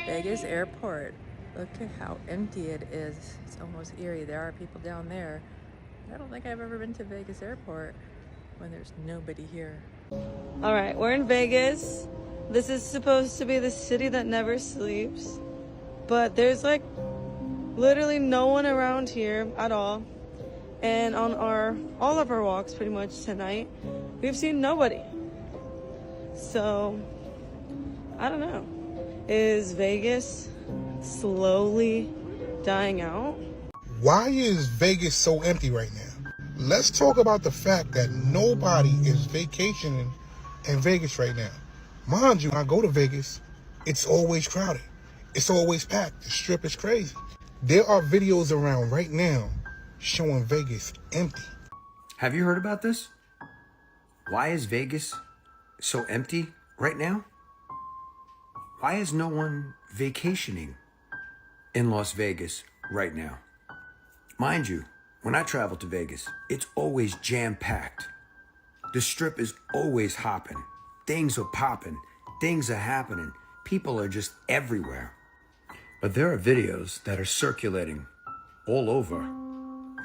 Vegas airport. Look at how empty it is. It's almost eerie. There are people down there. I don't think I've ever been to Vegas airport when there's nobody here. All right, we're in Vegas. This is supposed to be the city that never sleeps, but there's like literally no one around here at all. And on all of our walks pretty much tonight, we've seen nobody. So I don't know. Is Vegas slowly dying out? Why is Vegas so empty right now? Let's talk about the fact that nobody is vacationing in Vegas right now. Mind you, when I go to Vegas, it's always crowded. It's always packed. The strip is crazy. There are videos around right now showing Vegas empty. Have you heard about this? Why is Vegas so empty right now? Why is no one vacationing in Las Vegas right now? Mind you, when I travel to Vegas, it's always jam-packed. The strip is always hopping. Things are popping. Things are happening. People are just everywhere. But there are videos that are circulating all over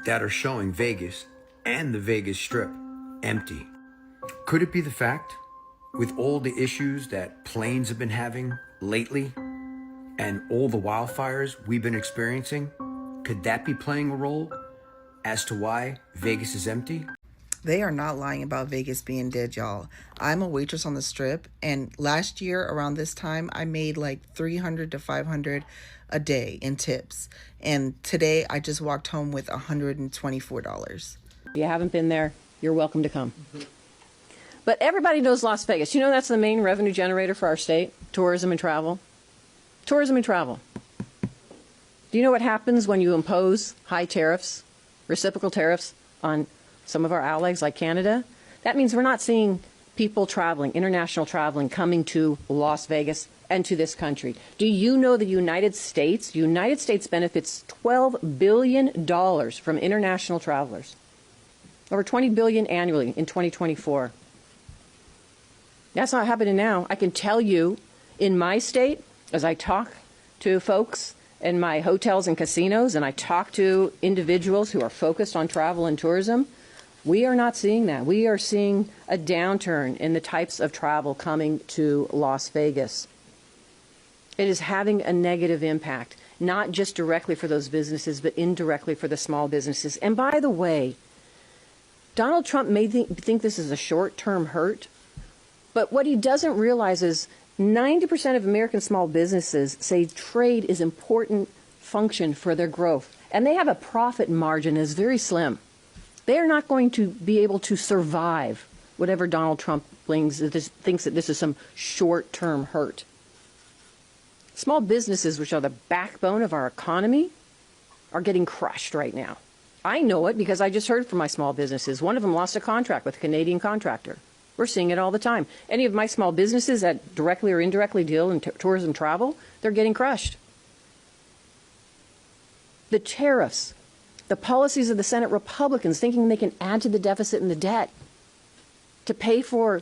that are showing Vegas and the Vegas Strip empty. Could it be the fact, with all the issues that planes have been having lately and all the wildfires we've been experiencing, could that be playing a role as to why Vegas is empty? They are not lying about Vegas being dead, y'all. I'm a waitress on the Strip, and last year around this time, I made like $300 to $500 a day in tips. And today, I just walked home with $124. If you haven't been there, you're welcome to come. But everybody knows Las Vegas. You know that's the main revenue generator for our state? Tourism and travel. Tourism and travel. Do you know what happens when you impose high tariffs, reciprocal tariffs on some of our allies like Canada? That means we're not seeing people traveling, international traveling, coming to Las Vegas and to this country. Do you know the United States benefits $12 billion from international travelers? Over $20 billion annually in 2024. That's not happening now. I can tell you in my state, as I talk to folks in my hotels and casinos, and I talk to individuals who are focused on travel and tourism, we are not seeing that. We are seeing a downturn in the types of travel coming to Las Vegas. It is having a negative impact, not just directly for those businesses, but indirectly for the small businesses. And by the way, Donald Trump may think this is a short-term hurt, but what he doesn't realize is 90% of American small businesses say trade is an important function for their growth, and they have a profit margin that is very slim. They're not going to be able to survive whatever Donald Trump thinks that this is some short-term hurt. Small businesses, which are the backbone of our economy, are getting crushed right now. I know it because I just heard from my small businesses. One of them lost a contract with a Canadian contractor. We're seeing it all the time. Any of my small businesses that directly or indirectly deal in tourism travel, they're getting crushed. The tariffs, the policies of the Senate Republicans thinking they can add to the deficit and the debt to pay for,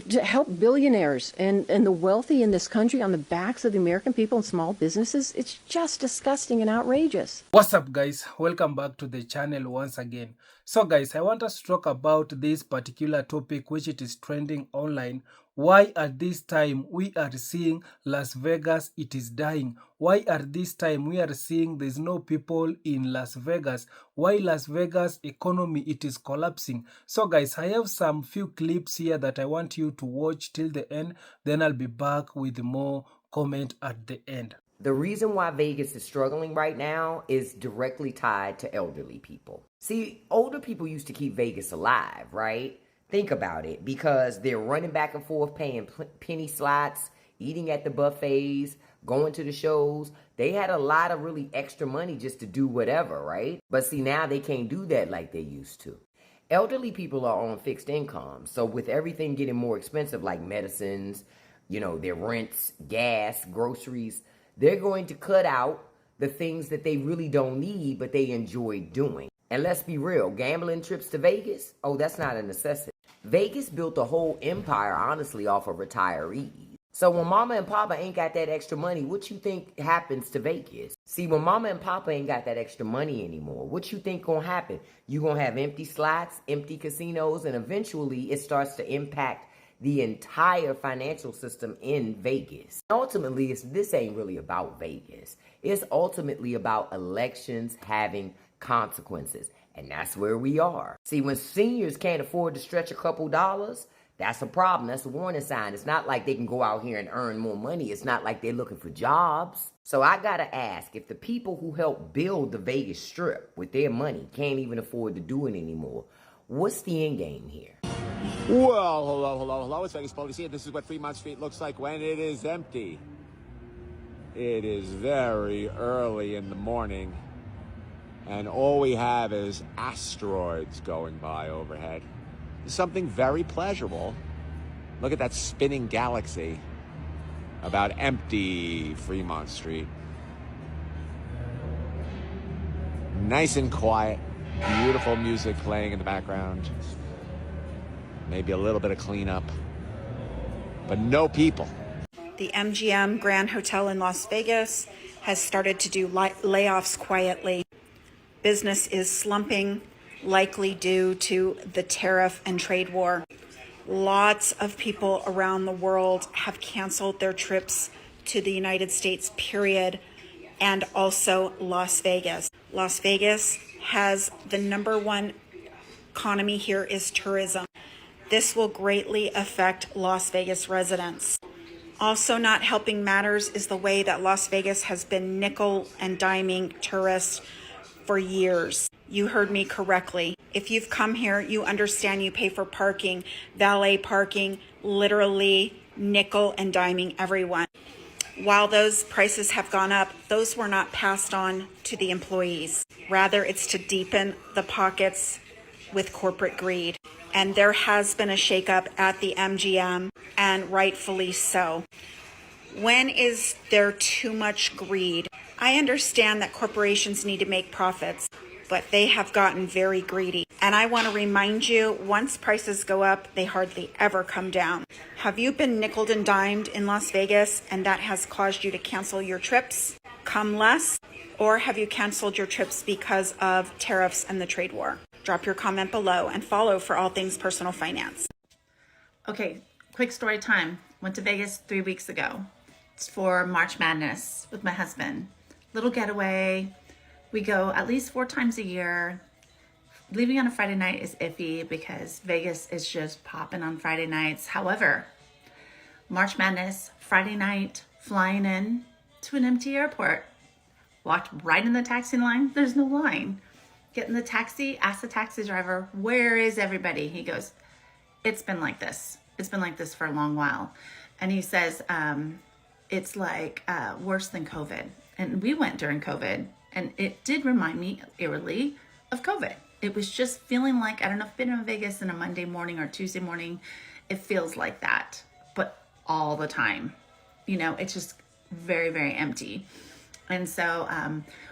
to help billionaires and the wealthy in this country on the backs of the American people and small businesses, it's just disgusting and outrageous. What's up, guys? Welcome back to the channel once again. So guys, I want us to talk about this particular topic which it is trending online. Why at this time we are seeing Las Vegas, it is dying? Why at this time we are seeing there's no people in Las Vegas? Why Las Vegas economy, it is collapsing? So guys, I have some few clips here that I want you to watch till the end. Then I'll be back with more comment at the end. The reason why Vegas is struggling right now is directly tied to elderly people. See, older people used to keep Vegas alive, right? Think about it, because they're running back and forth, paying penny slots, eating at the buffets, going to the shows. They had a lot of really extra money just to do whatever, right? But see, now they can't do that like they used to. Elderly people are on fixed income. So with everything getting more expensive, like medicines, their rents, gas, groceries, they're going to cut out the things that they really don't need, but they enjoy doing. And let's be real, gambling trips to Vegas, that's not a necessity. Vegas built a whole empire, honestly, off of retirees. So when mama and papa ain't got that extra money, what you think happens to Vegas? See, when mama and papa ain't got that extra money anymore, what you think gonna happen? You gonna have empty slots, empty casinos, and eventually it starts to impact the entire financial system in Vegas. Ultimately, this ain't really about Vegas. It's ultimately about elections having consequences. And that's where we are. See, when seniors can't afford to stretch a couple dollars, that's a problem. That's a warning sign. It's not like they can go out here and earn more money. It's not like they're looking for jobs. So I gotta ask, if the people who helped build the Vegas Strip with their money can't even afford to do it anymore, what's the end game here? Well, hello. It's Vegas Police here. This is what Fremont Street looks like when it is empty. It is very early in the morning, and all we have is asteroids going by overhead. Something very pleasurable. Look at that spinning galaxy about empty Fremont Street. Nice and quiet, beautiful music playing in the background. Maybe a little bit of cleanup, but no people. The MGM Grand Hotel in Las Vegas has started to do layoffs quietly. Business is slumping, likely due to the tariff and trade war. Lots of people around the world have canceled their trips to the United States, period, and also Las Vegas. Las Vegas has the #1 economy here is tourism. This will greatly affect Las Vegas residents. Also not helping matters is the way that Las Vegas has been nickel and diming tourists for years. You heard me correctly. If you've come here, you understand you pay for parking, valet parking, literally nickel and diming everyone. While those prices have gone up, those were not passed on to the employees. Rather, it's to deepen the pockets with corporate greed. And there has been a shakeup at the MGM, and rightfully so. When is there too much greed? I understand that corporations need to make profits, but they have gotten very greedy. And I want to remind you, once prices go up, they hardly ever come down. Have you been nickeled and dimed in Las Vegas and that has caused you to cancel your trips, come less? Or have you canceled your trips because of tariffs and the trade war? Drop your comment below and follow for all things personal finance. Okay, quick story time. Went to Vegas 3 weeks ago. It's for March Madness with my husband. Little getaway. We go at least 4 times a year. Leaving on a Friday night is iffy because Vegas is just popping on Friday nights. However, March Madness, Friday night, flying in to an empty airport. Walked right in the taxi line. There's no line. Get in the taxi, ask the taxi driver, where is everybody? He goes, it's been like this. It's been like this for a long while. And he says, it's like worse than COVID. And we went during COVID, and it did remind me eerily of COVID. It was just feeling like, I don't know if I've been in Vegas on a Monday morning or Tuesday morning, it feels like that, but all the time. You know, it's just very, very empty. And so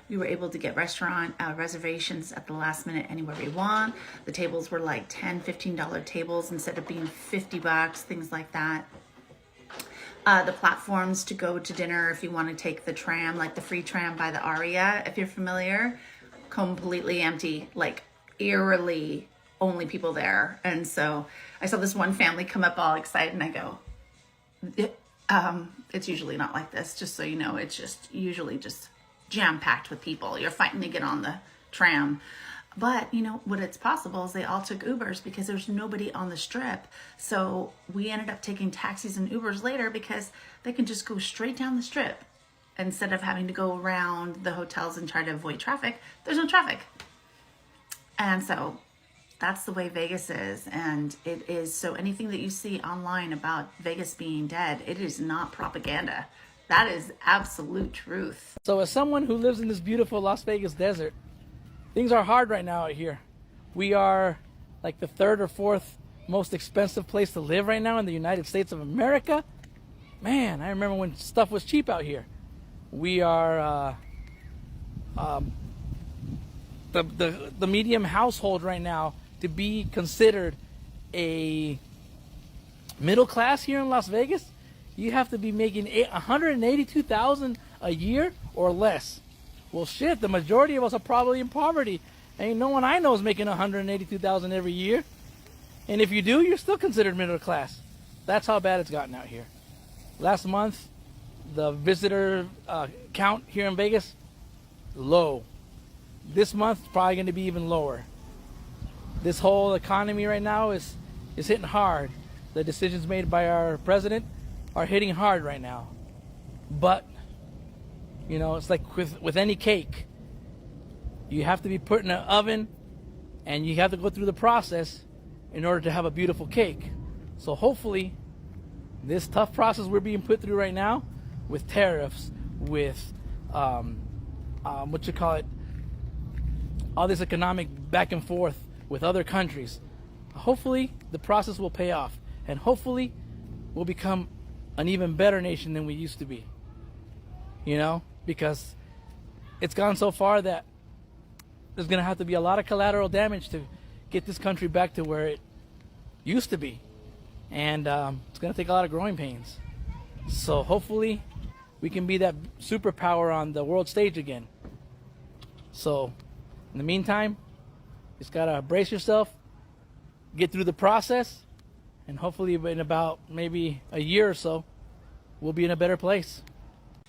we were able to get restaurant reservations at the last minute anywhere we want. The tables were like $10, $15 tables instead of being $50, things like that. The platforms to go to dinner if you want to take the tram, like the free tram by the Aria, if you're familiar, completely empty, like eerily only people there. And so I saw this one family come up all excited and I go, it's usually not like this, just so you know. It's just usually just jam-packed with people. You're fighting to get on the tram. But you know what, it's possible is they all took Ubers because there's nobody on the strip. So we ended up taking taxis and Ubers later because they can just go straight down the strip instead of having to go around the hotels and try to avoid traffic. There's no traffic. And so that's the way Vegas is, and it is. So anything that you see online about Vegas being dead, it is not propaganda. That is absolute truth. So as someone who lives in this beautiful Las Vegas desert, things are hard right now out here. We are like the 3rd or 4th most expensive place to live right now in the United States of America. Man, I remember when stuff was cheap out here. We are the medium household right now to be considered a middle class here in Las Vegas. you have to be making $182,000 a year or less. Well, shit, the majority of us are probably in poverty. Ain't no one I know is making $182,000 every year. And if you do, you're still considered middle class. That's how bad it's gotten out here. Last month, the visitor count here in Vegas, low. This month, probably going to be even lower. This whole economy right now is hitting hard. The decisions made by our president are hitting hard right now. But, you know, it's like with any cake. You have to be put in an oven, and you have to go through the process in order to have a beautiful cake. So hopefully, this tough process we're being put through right now, with tariffs, with all this economic back and forth with other countries, hopefully the process will pay off, and hopefully we'll become an even better nation than we used to be. You know, because it's gone so far that there's going to have to be a lot of collateral damage to get this country back to where it used to be. And it's going to take a lot of growing pains. So hopefully we can be that superpower on the world stage again. So in the meantime, just got to brace yourself, get through the process, and hopefully in about maybe a year or so, we'll be in a better place.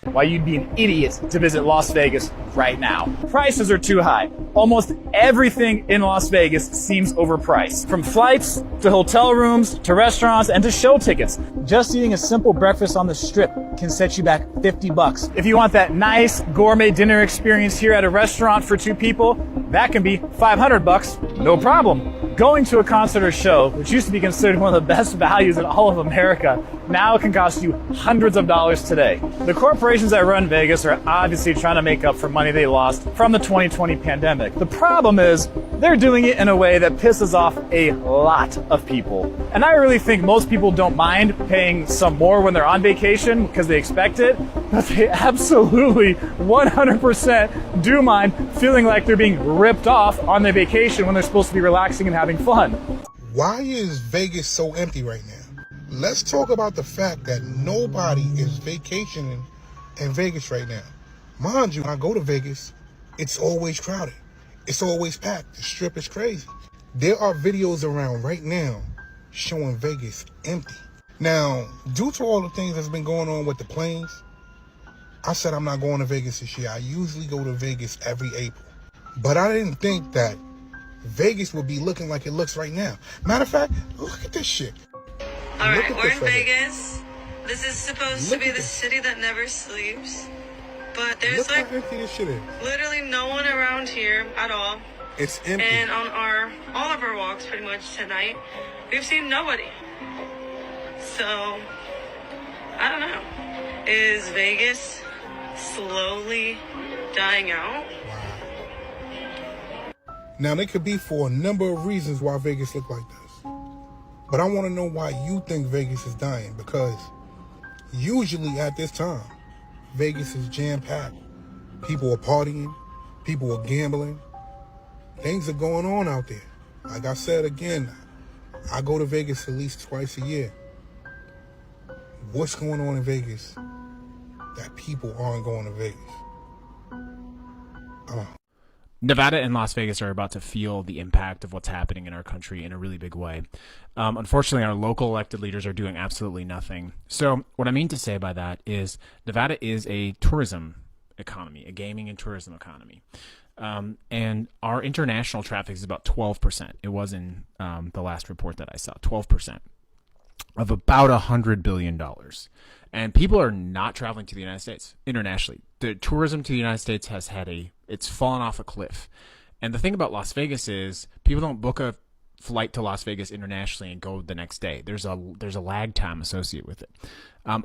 Why you'd be an idiot to visit Las Vegas right now. Prices are too high. Almost everything in Las Vegas seems overpriced. From flights to hotel rooms to restaurants and to show tickets. Just eating a simple breakfast on the Strip can set you back $50. If you want that nice gourmet dinner experience here at a restaurant for two people, that can be $500, no problem. Going to a concert or show, which used to be considered one of the best values in all of America, now it can cost you hundreds of dollars today. The corporations that run Vegas are obviously trying to make up for money they lost from the 2020 pandemic. The problem is they're doing it in a way that pisses off a lot of people. And I really think most people don't mind paying some more when they're on vacation because they expect it, but they absolutely 100% do mind feeling like they're being ripped off on their vacation when they're supposed to be relaxing and having fun. Why is Vegas so empty right now? Let's talk about the fact that nobody is vacationing in Vegas right now. Mind you, when I go to Vegas, it's always crowded. It's always packed. The Strip is crazy. There are videos around right now showing Vegas empty. Now, due to all the things that's been going on with the planes, I said I'm not going to Vegas this year. I usually go to Vegas every April. But I didn't think that Vegas would be looking like it looks right now. Matter of fact, look at this shit. All right, we're in Vegas. This is supposed to be the city that never sleeps. But there's Look how empty this shit is. literally no one around here at all. It's empty. And on all of our walks pretty much tonight, we've seen nobody. So, I don't know. Is Vegas slowly dying out? Now, there could be for a number of reasons why Vegas look like this. But I want to know why you think Vegas is dying, because usually at this time, Vegas is jam-packed. People are partying. People are gambling. Things are going on out there. Like I said again, I go to Vegas at least twice a year. What's going on in Vegas that people aren't going to Vegas? Nevada and Las Vegas are about to feel the impact of what's happening in our country in a really big way. Unfortunately, our local elected leaders are doing absolutely nothing. So what I mean to say by that is Nevada is a tourism economy, a gaming and tourism economy. And our international traffic is about 12%. It was in the last report that I saw, 12% of about $100 billion. And people are not traveling to the United States internationally. The tourism to the United States has it's fallen off a cliff. And the thing about Las Vegas is people don't book a flight to Las Vegas internationally and go the next day. There's a lag time associated with it.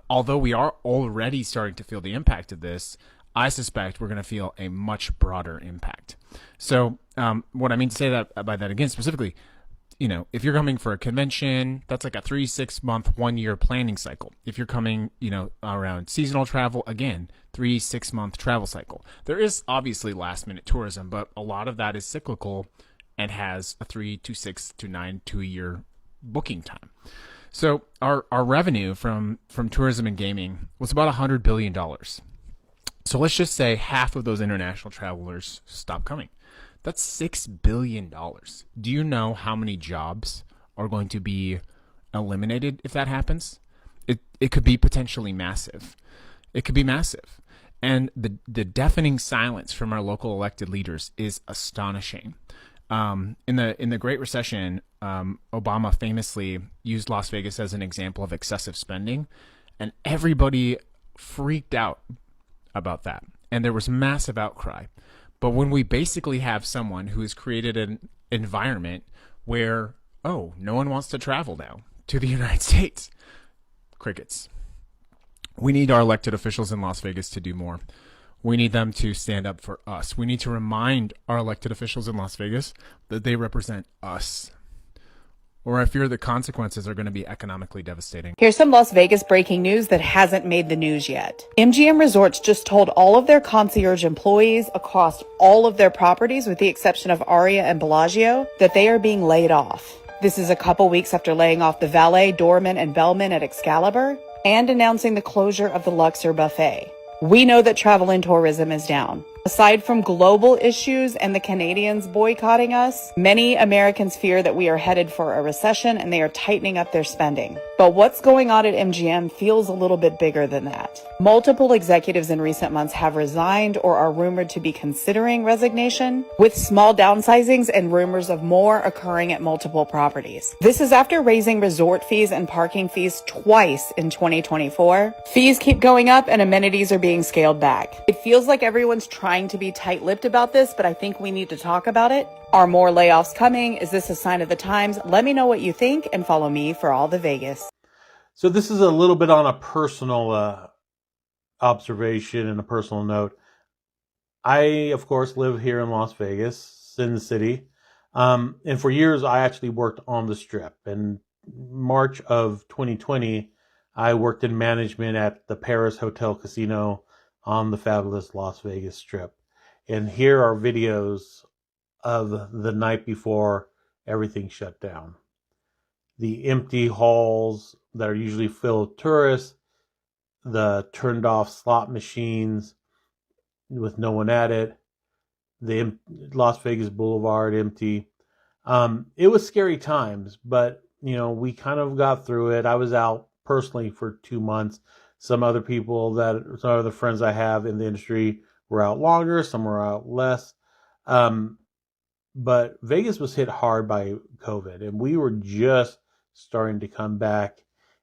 Although we are already starting to feel the impact of this, I suspect we're going to feel a much broader impact. So what I mean to say that by that again specifically, if you're coming for a convention, that's like a 3-6 month, 1 year planning cycle. If you're coming, around seasonal travel, again, 3-6 month travel cycle. There is obviously last minute tourism, but a lot of that is cyclical and has a 3 to 6 to 9 to a year booking time. So our revenue from tourism and gaming was about $100 billion. So let's just say half of those international travelers stop coming. That's $6 billion. Do you know how many jobs are going to be eliminated if that happens? It could be potentially massive. It could be massive. And the deafening silence from our local elected leaders is astonishing. In the Great Recession, Obama famously used Las Vegas as an example of excessive spending, and everybody freaked out about that. And there was massive outcry. But when we basically have someone who has created an environment where, oh, no one wants to travel now to the United States, crickets. We need our elected officials in Las Vegas to do more. We need them to stand up for us. We need to remind our elected officials in Las Vegas that they represent us. Or I fear the consequences are going to be economically devastating. Here's some Las Vegas breaking news that hasn't made the news yet. MGM Resorts just told all of their concierge employees across all of their properties, with the exception of Aria and Bellagio, that they are being laid off. This is a couple weeks after laying off the valet, doorman, and bellman at Excalibur and announcing the closure of the Luxor Buffet. We know that travel and tourism is down. Aside from global issues and the Canadians boycotting us, many Americans fear that we are headed for a recession and they are tightening up their spending. But what's going on at MGM feels a little bit bigger than that. Multiple executives in recent months have resigned or are rumored to be considering resignation, with small downsizings and rumors of more occurring at multiple properties. This is after raising resort fees and parking fees twice in 2024. Fees keep going up and amenities are being scaled back. It feels like everyone's trying to be tight-lipped about this, but I think we need to talk about it. Are more layoffs coming? Is this a sign of the times? Let me know what you think and follow me for all the Vegas. So this is a little bit on a personal observation and a personal note. I, of course, live here in Las Vegas, Sin City. And for years, I actually worked on the Strip. In March of 2020, I worked in management at the Paris Hotel Casino on the fabulous Las Vegas Strip. And here are videos of the night before everything shut down. The empty halls that are usually filled with tourists, the turned off slot machines with no one at it, the Las Vegas Boulevard empty. It was scary times, but we kind of got through it. I was out personally for 2 months. Some other friends I have in the industry were out longer, some were out less. But Vegas was hit hard by COVID, and we were just starting to come back,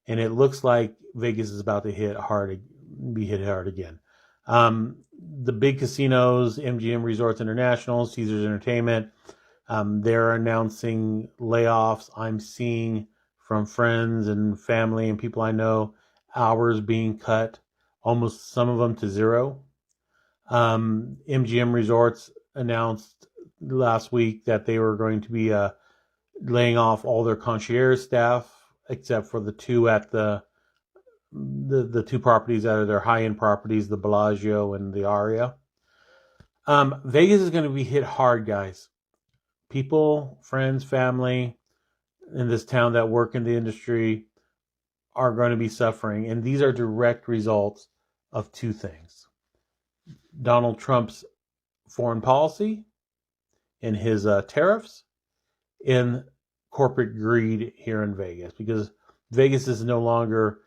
and it looks like Vegas is about to be hit hard again. The big casinos, MGM Resorts International, Caesars Entertainment, they're announcing layoffs. I'm seeing from friends and family and people I know, hours being cut, almost some of them to zero. MGM Resorts announced last week that they were going to be laying off all their concierge staff, except for the two at the two properties that are their high-end properties, the Bellagio and the Aria. Vegas is going to be hit hard, guys. People, friends, family in this town that work in the industry are going to be suffering. And these are direct results of two things. Donald Trump's foreign policy and his tariffs, and corporate greed here in Vegas. Because Vegas is no longer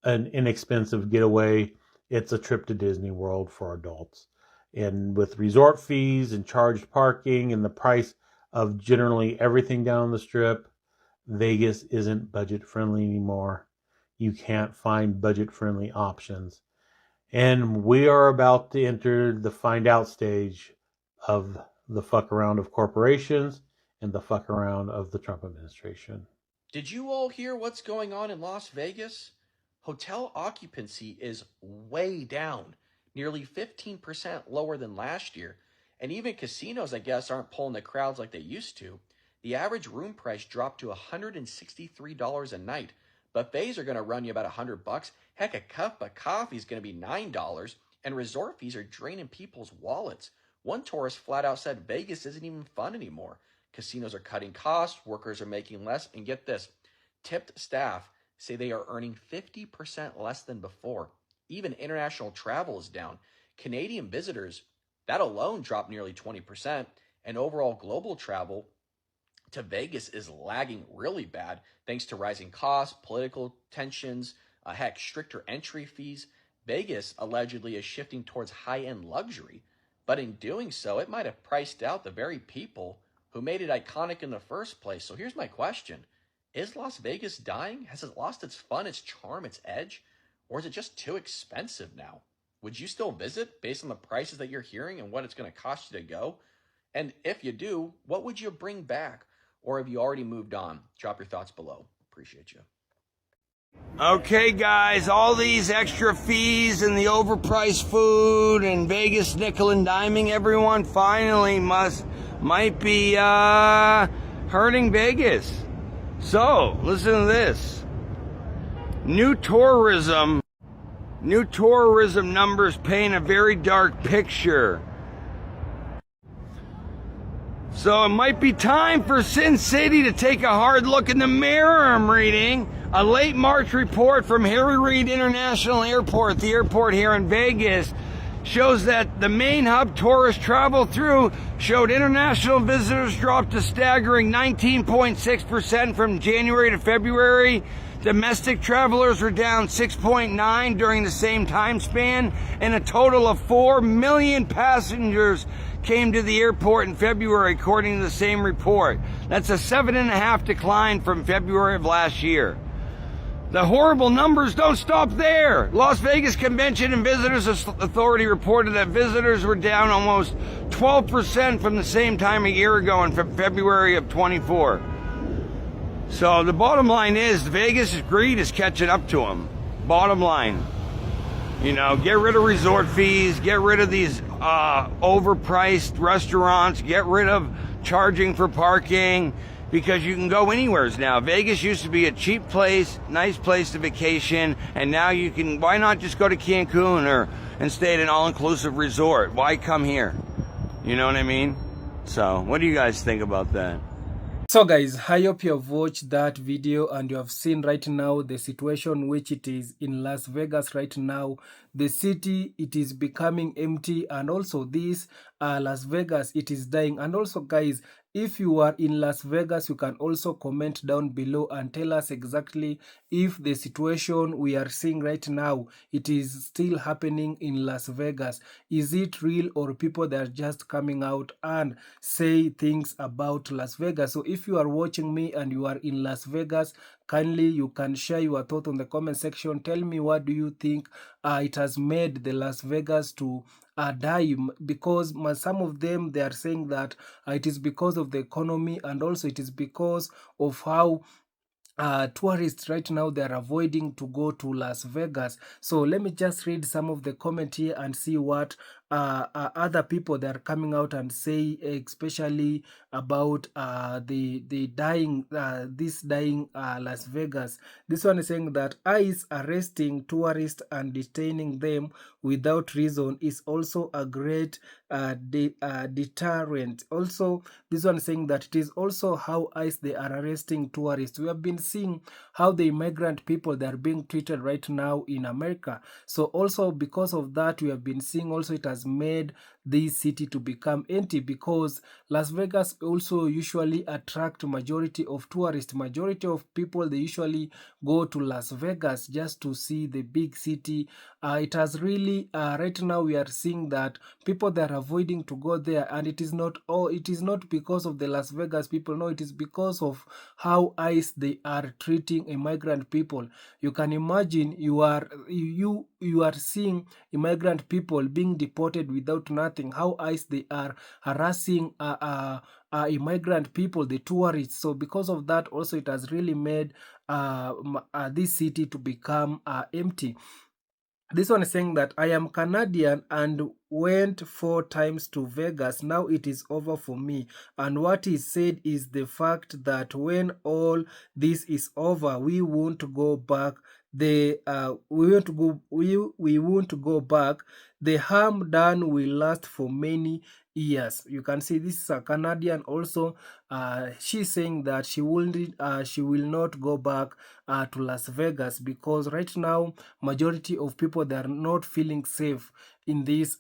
an inexpensive getaway. It's a trip to Disney World for adults. And with resort fees and charged parking and the price of generally everything down the Strip, Vegas isn't budget friendly anymore. You can't find budget friendly options. And we are about to enter the find out stage of the fuck around of corporations and the fuck around of the Trump administration. Did you all hear what's going on in Las Vegas? Hotel occupancy is way down, nearly 15% lower than last year. And even casinos, I guess, aren't pulling the crowds like they used to. The average room price dropped to $163 a night. Buffets are going to run you about $100. Heck, a cup of coffee is going to be $9. And resort fees are draining people's wallets. One tourist flat out said Vegas isn't even fun anymore. Casinos are cutting costs, workers are making less, and get this, tipped staff say they are earning 50% less than before. Even international travel is down. Canadian visitors, that alone dropped nearly 20%, and overall global travel to Vegas is lagging really bad thanks to rising costs, political tensions, heck, stricter entry fees. Vegas allegedly is shifting towards high-end luxury, but in doing so, it might have priced out the very people who made it iconic in the first place. So here's my question. Is Las Vegas dying? Has it lost its fun, its charm, its edge? Or is it just too expensive now? Would you still visit based on the prices that you're hearing and what it's going to cost you to go? And if you do, what would you bring back? Or have you already moved on? Drop your thoughts below. Appreciate you. Okay, guys, all these extra fees and the overpriced food and Vegas nickel and diming everyone finally might be hurting Vegas. So, listen to this. New tourism numbers paint a very dark picture. So it might be time for Sin City to take a hard look in the mirror. I'm reading a late March report from Harry Reid International Airport, the airport here in Vegas, shows that the main hub tourists travel through showed international visitors dropped a staggering 19.6% from January to February. Domestic travelers were down 6.9% during the same time span, and a total of 4 million passengers came to the airport in February, according to the same report. That's a 7.5% decline from February of last year. The horrible numbers don't stop there. Las Vegas Convention and Visitors Authority reported that visitors were down almost 12% from the same time a year ago in February of 24. So the bottom line is Vegas' greed is catching up to them. Bottom line. You know, get rid of resort fees, get rid of these overpriced restaurants, get rid of charging for parking, because you can go anywhere now. Vegas used to be a cheap place, nice place to vacation, and now you can, why not just go to Cancun and stay at an all-inclusive resort? Why come here? You know what I mean? So, what do you guys think about that? So guys, I hope you have watched that video and you have seen right now the situation which it is in Las Vegas right now. The city, it is becoming empty, and also this Las Vegas, it is dying. And also guys, if you are in Las Vegas, you can also comment down below and tell us exactly if the situation we are seeing right now, it is still happening in Las Vegas. Is it real, or people that are just coming out and say things about Las Vegas? So if you are watching me and you are in Las Vegas, kindly you can share your thought on the comment section. Tell me, what do you think it has made the Las Vegas to die? Because some of them, they are saying that it is because of the economy, and also it is because of how tourists right now, they are avoiding to go to Las Vegas. So let me just read some of the comment here and see what other people that are coming out and say, especially about the dying this dying Las Vegas. This one is saying that ICE arresting tourists and detaining them without reason is also a great deterrent. Also, this one is saying that it is also how ICE, they are arresting tourists. We have been seeing how the immigrant people, they are being treated right now in America. So also because of that, we have been seeing also it has made this city to become empty, because Las Vegas also usually attract majority of tourists. Majority of people, they usually go to Las Vegas just to see the big city. It has really right now we are seeing that people, they are avoiding to go there, and it is not because of the Las Vegas people. No, it is because of how ICE, they are treating immigrant people. You can imagine you are seeing immigrant people being deported without nothing. How ICE, they are harassing immigrant people, the tourists. So because of that also, it has really made this city to become empty. This one is saying that I am Canadian and went 4 times to Vegas. Now it is over for me. And what he said is the fact that when all this is over, we won't go back. We won't go back. The harm done will last for many years. You can see this is a Canadian also. She's saying that she will not go back to Las Vegas, because right now majority of people, they are not feeling safe in these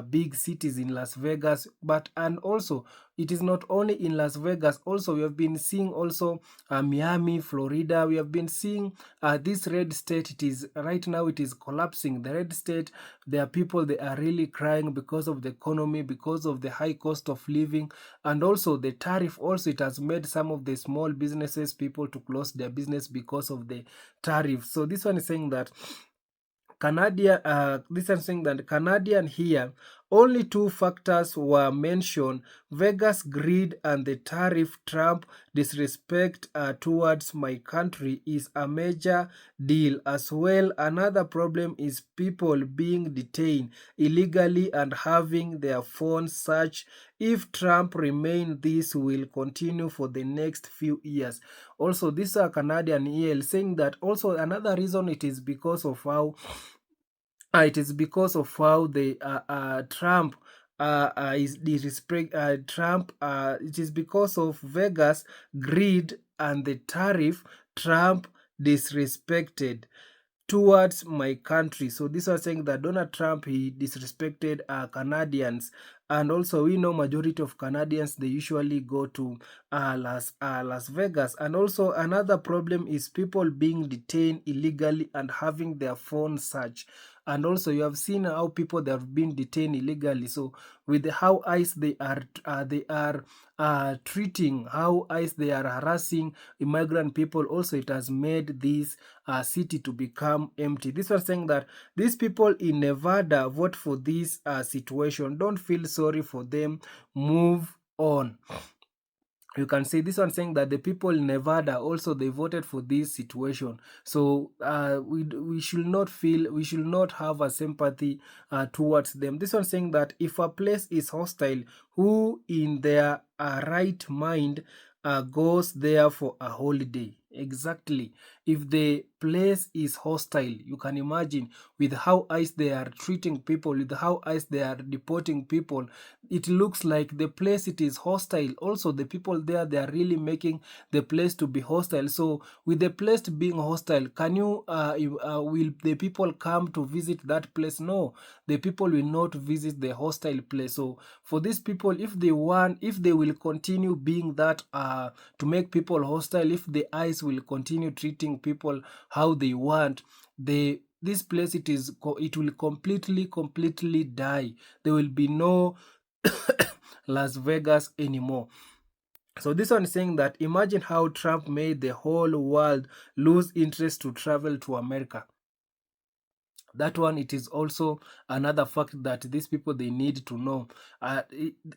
big cities in Las Vegas. But and also it is not only in Las Vegas, also we have been seeing also Miami, Florida. We have been seeing this red state. It is right now, it is collapsing. The red state, there are people, they are really crying because of the economy, because of the high cost of living, and also the tariff. Also, it has made some of the small businesses, people to close their business because of the tariff. So this one is saying that Canadian here, only two factors were mentioned: Vegas greed and the tariff. Trump disrespect towards my country is a major deal as well. Another problem is people being detained illegally and having their phones searched. If Trump remain, this will continue for the next few years. Also, this Canadian EL saying that also another reason, it is because of how the Trump is disrespect Trump. It is because of Vegas greed and the tariff. Trump disrespected towards my country. So this was saying that Donald Trump, he disrespected Canadians. And also we know majority of Canadians, they usually go to Las Vegas. And also another problem is people being detained illegally and having their phone searched. And also you have seen how people, they have been detained illegally. So with how ICE they are treating, how ICE they are harassing immigrant people, also it has made this city to become empty. This was saying that these people in Nevada vote for this situation. Don't feel sorry for them. Move on. You can see this one saying that the people in Nevada also, they voted for this situation. So we should not have a sympathy towards them. This one saying that if a place is hostile, who in their right mind goes there for a holiday? Exactly. If the place is hostile, you can imagine with how ICE they are treating people, with how ICE they are deporting people, it looks like the place, it is hostile. Also the people there, they are really making the place to be hostile. So with the place being hostile, can you will the people come to visit that place? No, the people will not visit the hostile place. So for these people, if they will continue being that to make people hostile, if the ICE will continue treating people how they want, this place, it will completely die. There will be no Las Vegas anymore. So this one is saying that imagine how Trump made the whole world lose interest to travel to America. That one, it is also another fact that these people, they need to know.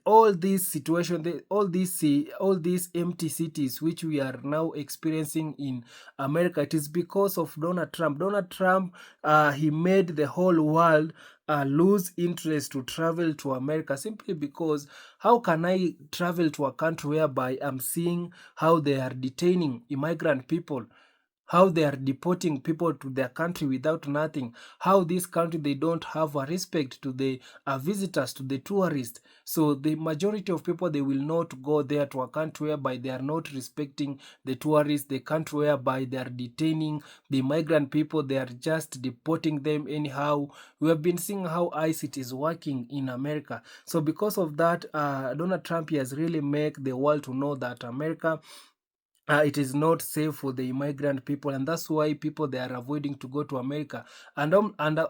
All these situations, all these empty cities which we are now experiencing in America, it is because of Donald Trump. Donald Trump, he made the whole world lose interest to travel to America, simply because how can I travel to a country whereby I'm seeing how they are detaining immigrant people, how they are deporting people to their country without nothing, how this country, they don't have a respect to the visitors, to the tourists. So the majority of people, they will not go there to a country whereby they are not respecting the tourists, the country whereby they are detaining the migrant people, they are just deporting them anyhow. We have been seeing how ICE it is working in America. So because of that, Donald Trump has really made the world to know that America, it is not safe for the immigrant people, and that's why people, they are avoiding to go to America. And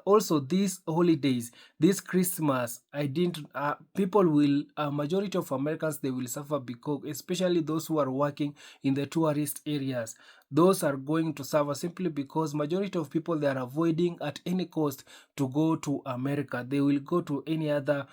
also these holidays, this Christmas, people will majority of Americans, they will suffer, because especially those who are working in the tourist areas, those are going to suffer simply because majority of people, they are avoiding at any cost to go to America. They will go to any other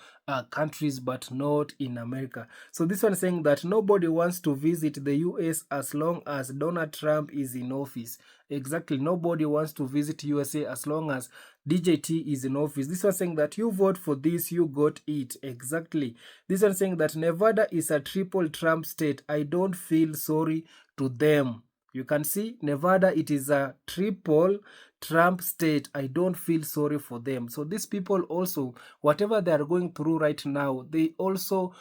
countries, but not in America. So this one is saying that nobody wants to visit the US as long as Donald Trump is in office. Exactly, nobody wants to visit USA as long as DJT is in office. This one saying that you vote for this, you got it. Exactly. This one saying that Nevada is a triple Trump state. I don't feel sorry to them. You can see Nevada, it is a triple Trump state. I don't feel sorry for them. So these people also, whatever they are going through right now, they also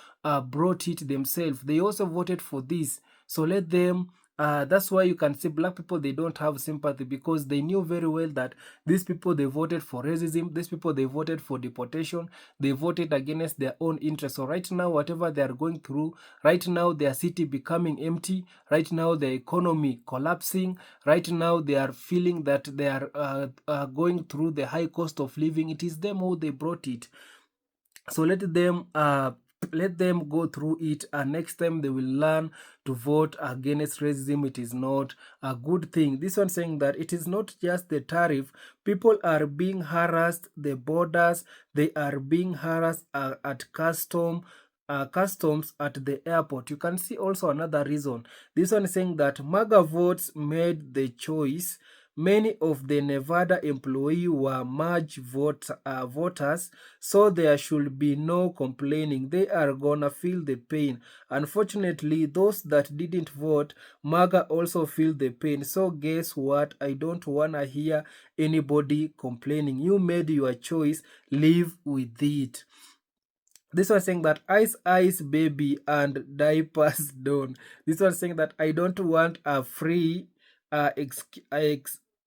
brought it themselves. They also voted for this. So let them, that's why you can see black people, they don't have sympathy, because they knew very well that these people, they voted for racism. These people, they voted for deportation. They voted against their own interests. So right now, whatever they are going through, right now, their city becoming empty. Right now, their economy collapsing. Right now, they are feeling that they are going through the high cost of living. It is them who they brought it. So let them go through it, and next time they will learn to vote against racism. It is not a good thing. This one saying that it is not just the tariff. People are being harassed, the borders, they are being harassed at customs at the airport. You can see also another reason. This one is saying that MAGA votes made the choice. Many of the Nevada employees were merge voters, so there should be no complaining. They are gonna feel the pain. Unfortunately, those that didn't vote, MAGA also feel the pain. So guess what? I don't wanna hear anybody complaining. You made your choice, live with it. This one saying that ice baby and diapers done. This one saying that I don't want a free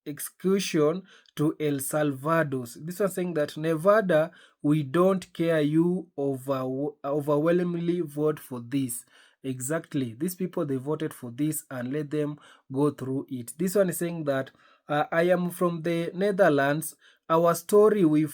excursion to El Salvador. This one saying that Nevada, we don't care, you overwhelmingly vote for this. Exactly, these people, they voted for this, and let them go through it. This one is saying that I am from the Netherlands. Our story, we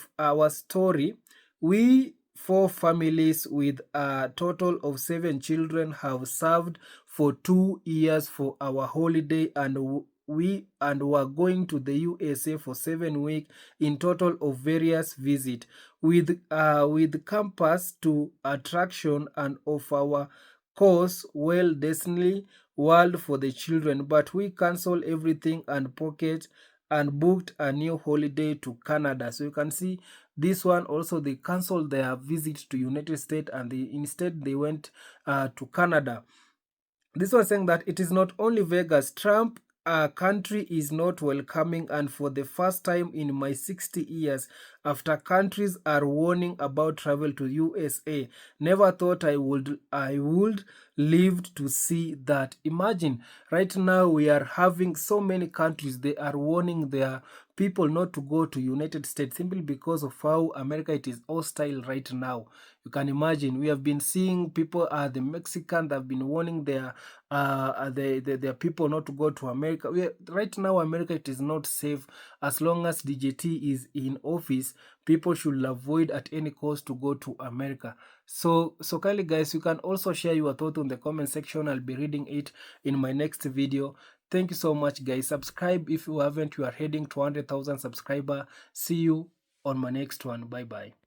4 families with a total of 7 children have served for 2 years for our holiday, and we were going to the USA for 7 weeks in total of various visits with campus to attraction and of our course Well Destiny World for the children, but we canceled everything and booked a new holiday to Canada. So you can see this one also, they canceled their visit to United States, and instead they went to Canada. This was saying that it is not only Vegas. Trump country is not welcoming, and for the first time in my 60 years, after countries are warning about travel to USA, never thought I would live to see that. Imagine, right now we are having so many countries, they are warning their people not to go to United States simply because of how America, it is hostile right now. You can imagine, we have been seeing people, the Mexican, that have been warning their people not to go to America. Right now, America, it is not safe. As long as DJT is in office, people should avoid at any cost to go to America. So kindly guys, you can also share your thought on the comment section. I'll be reading it in my next video. Thank you so much guys. Subscribe if you haven't. You are heading to 100,000 subscriber. See you on my next one. Bye bye.